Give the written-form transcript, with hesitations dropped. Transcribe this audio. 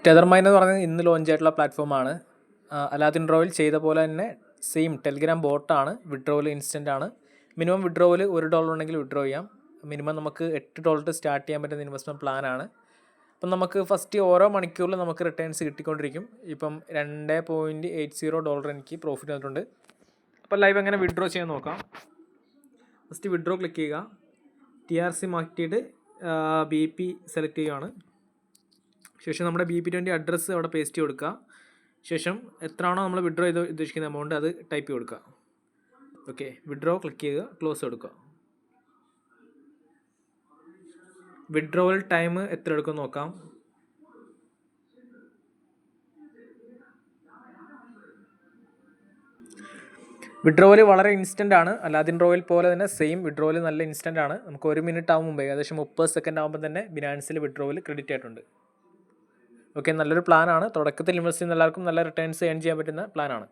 ടെതർമൈൻ എന്ന് പറയുന്നത് ഇന്ന് ലോഞ്ച് ആയിട്ടുള്ള പ്ലാറ്റ്ഫോമാണ്. അലാദിൻ റോയിൽ ചെയ്ത പോലെ തന്നെ സെയിം ടെലിഗ്രാം ബോട്ടാണ്. വിഡ്രോവൽ ഇൻസ്റ്റൻ്റ് ആണ്. മിനിമം വിഡ്രോവൽ $1 ഉണ്ടെങ്കിൽ വിഡ്രോ ചെയ്യാം. മിനിമം നമുക്ക് $8 സ്റ്റാർട്ട് ചെയ്യാൻ പറ്റുന്ന ഇൻവെസ്റ്റ്മെൻറ്റ് പ്ലാനാണ്. അപ്പം നമുക്ക് ഫസ്റ്റ് ഓരോ മണിക്കൂറിലും നമുക്ക് റിട്ടേൺസ് കിട്ടിക്കൊണ്ടിരിക്കും. ഇപ്പം $2.80 എനിക്ക് പ്രോഫിറ്റ് വന്നിട്ടുണ്ട്. അപ്പോൾ ലൈവ് എങ്ങനെ വിഡ്രോ ചെയ്യാൻ നോക്കാം. ഫസ്റ്റ് വിഡ്രോ ക്ലിക്ക് ചെയ്യുക. TRC മാറ്റിയിട്ട് BP സെലക്ട് ചെയ്യുകയാണ്. ശേഷം നമ്മുടെ BP20 അഡ്രസ്സ് അവിടെ പേസ്റ്റ് ചെയ്ത് കൊടുക്കുക. ശേഷം എത്രയാണോ നമ്മൾ വിഡ്രോ ചെയ്ത് ഉദ്ദേശിക്കുന്ന എമൗണ്ട് അത് ടൈപ്പ് ചെയ്ത് കൊടുക്കുക. ഓക്കെ, വിഡ്രോ ക്ലിക്ക് ചെയ്യുക, ക്ലോസ് എടുക്കുക. വിഡ്രോവൽ ടൈം എത്ര എടുക്കും നോക്കാം. വിഡ്രോവൽ വളരെ ഇൻസ്റ്റൻ്റ് ആണ്. അലാദിൻ റോയിൽ പോലെ തന്നെ സെയിം വിഡ്രോവൽ നല്ല ഇൻസ്റ്റൻ്റ് ആണ്. നമുക്ക് 1 മിനിറ്റ് ആകും മുമ്പേ ഏകദേശം 30 സെക്കൻഡ് ആകുമ്പോൾ തന്നെ ബിനാൻസിൽ വിഡ്രോവൽ ക്രെഡിറ്റ് ആയിട്ടുണ്ട്. ഓക്കെ, നല്ലൊരു പ്ലാനാണ്. തുടക്കത്തിൽ ഇൻവെസ്റ്റ് ചെയ്യുന്ന എല്ലാവർക്കും നല്ല റിട്ടേൺസ് ഏൺ ചെയ്യാൻ പറ്റുന്ന പ്ലാനാണ്.